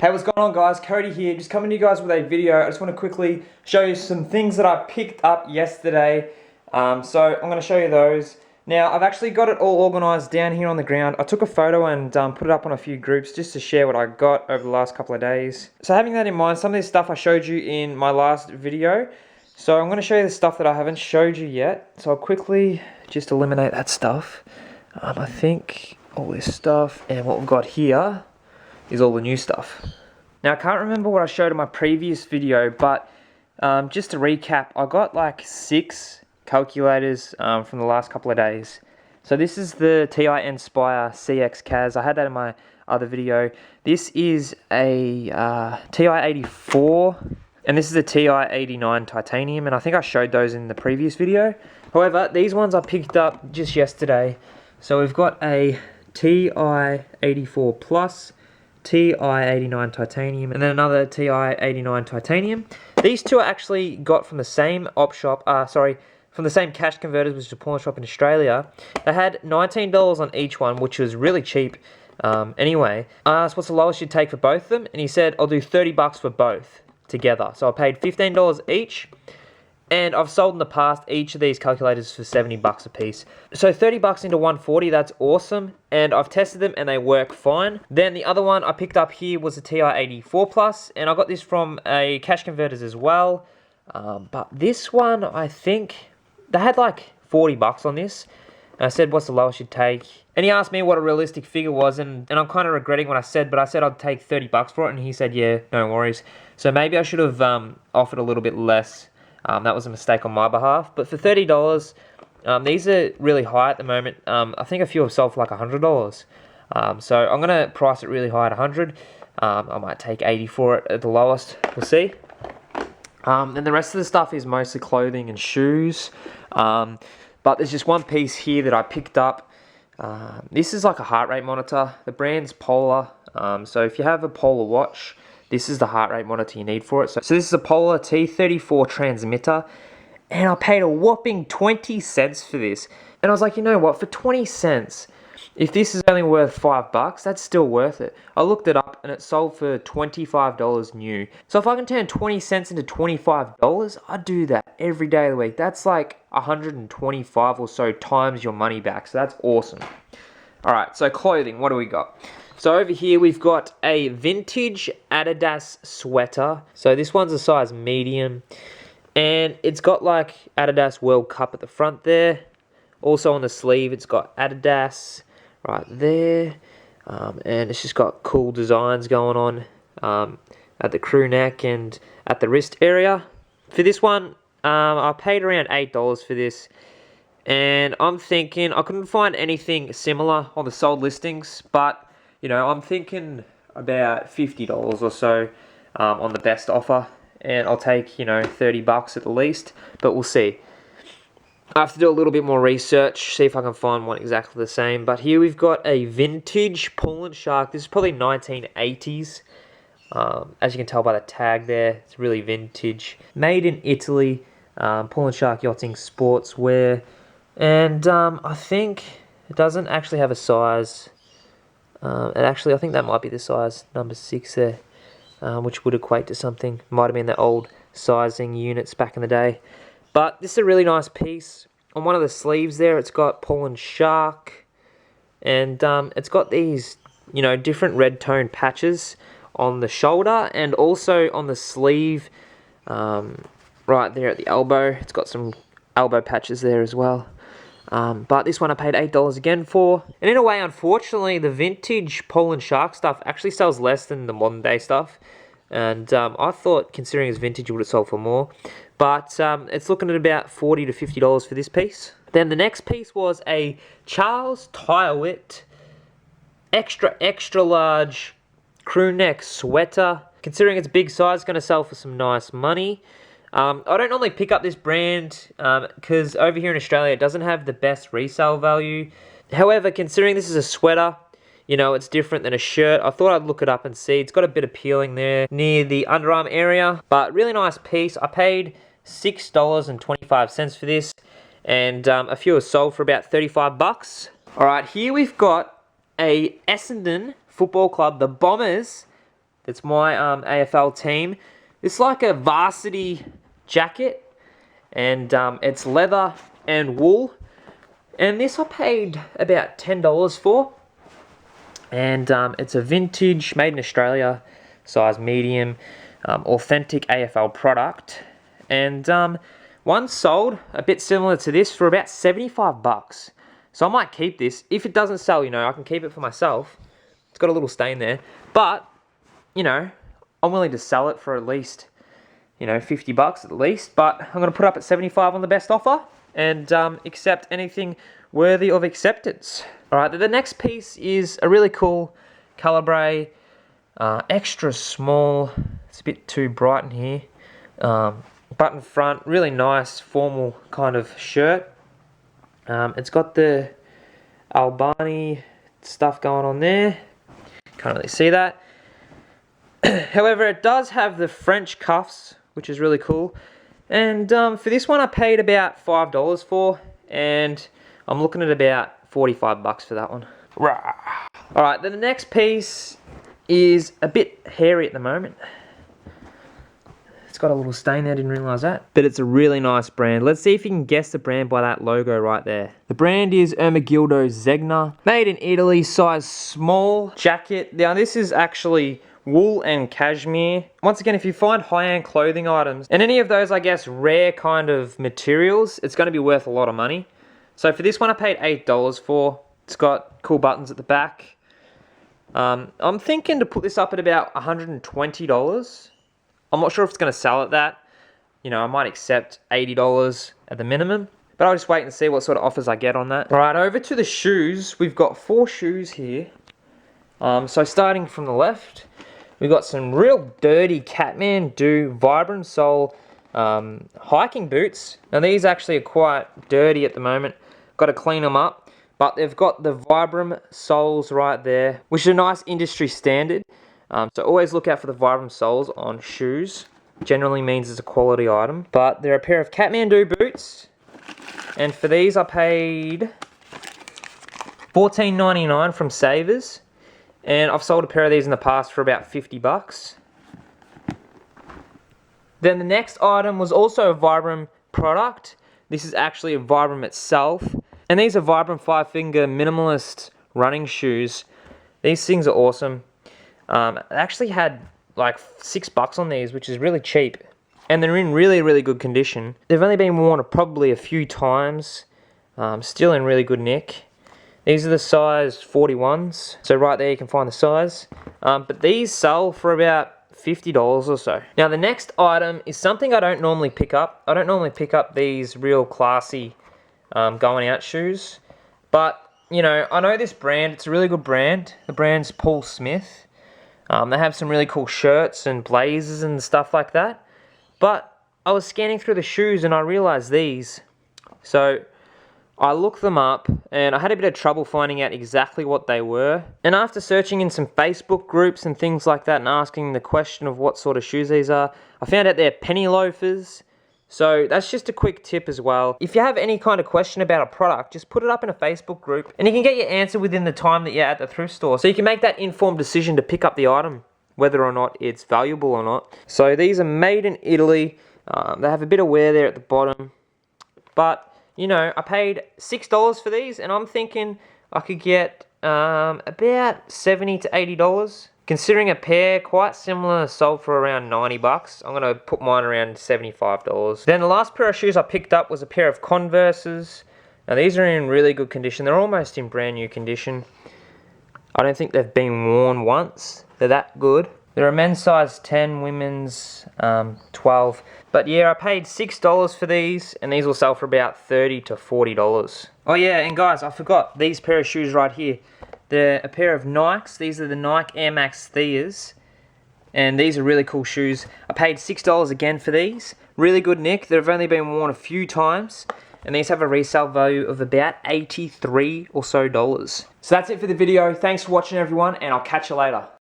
Hey, what's going on guys? Cody here, just coming to you guys with a video. I just want to quickly show you some things that I picked up yesterday. So I'm going to show you those. Now, I've actually got it all organized down here on the ground. I took a photo and put it up on a few groups just to share what I got over the last couple of days. So having that in mind, some of this stuff I showed you in my last video. So I'm going to show you the stuff that I haven't showed you yet. So I'll quickly just eliminate that stuff. I think all this stuff, and what we've got here is all the new stuff. Now, I can't remember what I showed in my previous video, but just to recap, I got like 6 calculators from the last couple of days. So this is the TI Inspire CX CAS. I had that in my other video. This is a TI 84, and this is a TI 89 titanium, and I think I showed those in the previous video. However, these ones I picked up just yesterday. So we've got a TI 84 Plus, TI 89 titanium, and then another TI 89 titanium. These two are actually got from the same op shop, from the same cash converters, which is a pawn shop in Australia. They had $19 on each one, which was really cheap. Anyway, I asked what's the lowest you'd take for both of them, and he said I'll do 30 bucks for both together. So I paid $15 each. And I've sold in the past each of these calculators for 70 bucks a piece. So 30 bucks into 140, that's awesome. And I've tested them and they work fine. Then the other one I picked up here was a TI 84 Plus, and I got this from a cash converters as well. But this one, I think, they had like 40 bucks on this. And I said, what's the lowest you'd take? And he asked me what a realistic figure was, and I'm kind of regretting what I said, but I said I'd take 30 bucks for it, and he said, yeah, no worries. So maybe I should have offered a little bit less. That was a mistake on my behalf. But for $30, these are really high at the moment. I think a few have sold for like $100. So I'm going to price it really high at $100. I might take $80 for it at the lowest. We'll see. And the rest of the stuff is mostly clothing and shoes. But there's just one piece here that I picked up. This is like a heart rate monitor. The brand's Polar. So if you have a Polar watch, this is the heart rate monitor you need for it. So this is a Polar T34 transmitter, and I paid a whopping 20 cents for this. And I was like, you know what, for 20 cents, if this is only worth 5 bucks, that's still worth it. I looked it up and it sold for $25 new. So if I can turn 20 cents into $25, I'd do that every day of the week. That's like 125 or so times your money back. So that's awesome. All right, so clothing, what do we got? So over here we've got a vintage Adidas sweater. So this one's a size medium, and it's got like Adidas World Cup at the front there. Also on the sleeve it's got Adidas right there, and it's just got cool designs going on at the crew neck and at the wrist area. For this one, I paid around $8 for this. And I'm thinking, I couldn't find anything similar on the sold listings, but you know, I'm thinking about $50 or so on the best offer, and I'll take, you know, 30 bucks at the least, but we'll see. I have to do a little bit more research, see if I can find one exactly the same. But here we've got a vintage Pull and Shark. This is probably 1980s. As you can tell by the tag there, it's really vintage. Made in Italy, Pull and Shark Yachting Sportswear. And I think it doesn't actually have a size. I think that might be the size, number 6 there, which would equate to something. Might have been the old sizing units back in the day. But this is a really nice piece. On one of the sleeves there, it's got Pull and Shark. And it's got these, you know, different red tone patches on the shoulder and also on the sleeve right there at the elbow. It's got some elbow patches there as well. But this one I paid $8 again for. And in a way, unfortunately, the vintage Pull and Shark stuff actually sells less than the modern day stuff. And I thought, considering it's vintage, it would have sold for more. But it's looking at about $40 to $50 for this piece. Then the next piece was a Charles Tyrwhitt extra large crew neck sweater. Considering it's big size, it's going to sell for some nice money. I don't normally pick up this brand because over here in Australia it doesn't have the best resale value. However, considering this is a sweater, you know, it's different than a shirt. I thought I'd look it up and see. It's got a bit of peeling there near the underarm area, but really nice piece. I paid $6.25 for this, and a few are sold for about 35 bucks. All right, here we've got a Essendon Football Club, the Bombers It's my AFL team. It's like a varsity jacket, and it's leather and wool. And this I paid about $10 for. And it's a vintage, made in Australia, size medium, authentic AFL product. And one sold a bit similar to this for about 75 bucks. So I might keep this. If it doesn't sell, you know, I can keep it for myself. It's got a little stain there. But, you know, I'm willing to sell it for at least, you know, 50 bucks at least. But I'm going to put up at 75 on the best offer and accept anything worthy of acceptance. Alright, the next piece is a really cool Calibre, extra small. It's a bit too bright in here. Button front, really nice formal kind of shirt. It's got the Albani stuff going on there. Can't really see that. However, it does have the French cuffs, which is really cool. And for this one I paid about $5 for, and I'm looking at about 45 bucks for that one. Alright, then the next piece is a bit hairy at the moment. It's got a little stain there, didn't realise that. But it's a really nice brand. Let's see if you can guess the brand by that logo right there. The brand is Ermenegildo Zegna. Made in Italy, size small. Jacket. Now this is actually wool and cashmere. Once again, if you find high-end clothing items, and any of those, I guess, rare kind of materials, it's going to be worth a lot of money. So for this one I paid $8 for. It's got cool buttons at the back. I'm thinking to put this up at about $120. I'm not sure if it's going to sell at that. You know, I might accept $80 at the minimum. But I'll just wait and see what sort of offers I get on that. Right, over to the shoes. We've got 4 shoes here. So starting from the left, we've got some real dirty Kathmandu Vibram sole hiking boots. Now these actually are quite dirty at the moment. Got to clean them up. But they've got the Vibram soles right there, which is a nice industry standard. So always look out for the Vibram soles on shoes. Generally means it's a quality item. But they're a pair of Kathmandu boots. And for these I paid $14.99 from Savers. And I've sold a pair of these in the past for about 50 bucks. Then the next item was also a Vibram product. This is actually a Vibram itself. And these are Vibram 5-finger minimalist running shoes. These things are awesome. I actually had like $6 on these, which is really cheap. And they're in really, really good condition. They've only been worn probably a few times. Still in really good nick. These are the size 41s. So right there you can find the size. But these sell for about $50 or so. Now the next item is something I don't normally pick up. I don't normally pick up these real classy going out shoes. But, you know, I know this brand. It's a really good brand. The brand's Paul Smith. They have some really cool shirts and blazers and stuff like that. But I was scanning through the shoes and I realized these. So I looked them up and I had a bit of trouble finding out exactly what they were. And after searching in some Facebook groups and things like that and asking the question of what sort of shoes these are, I found out they're penny loafers. So that's just a quick tip as well. If you have any kind of question about a product, just put it up in a Facebook group and you can get your answer within the time that you're at the thrift store. So you can make that informed decision to pick up the item, whether or not it's valuable or not. So these are made in Italy. They have a bit of wear there at the bottom. But, you know, I paid $6 for these and I'm thinking I could get about $70 to $80. Considering a pair quite similar sold for around 90 bucks, I'm going to put mine around $75. Then the last pair of shoes I picked up was a pair of Converses. Now these are in really good condition. They're almost in brand new condition. I don't think they've been worn once. They're that good. They're a men's size 10, women's 12. But yeah, I paid $6 for these, and these will sell for about $30 to $40. Oh yeah, and guys, I forgot these pair of shoes right here. They're a pair of Nikes. These are the Nike Air Max Theas. And these are really cool shoes. I paid $6 again for these. Really good nick. They've only been worn a few times. And these have a resale value of about $83 or so. So that's it for the video. Thanks for watching everyone, and I'll catch you later.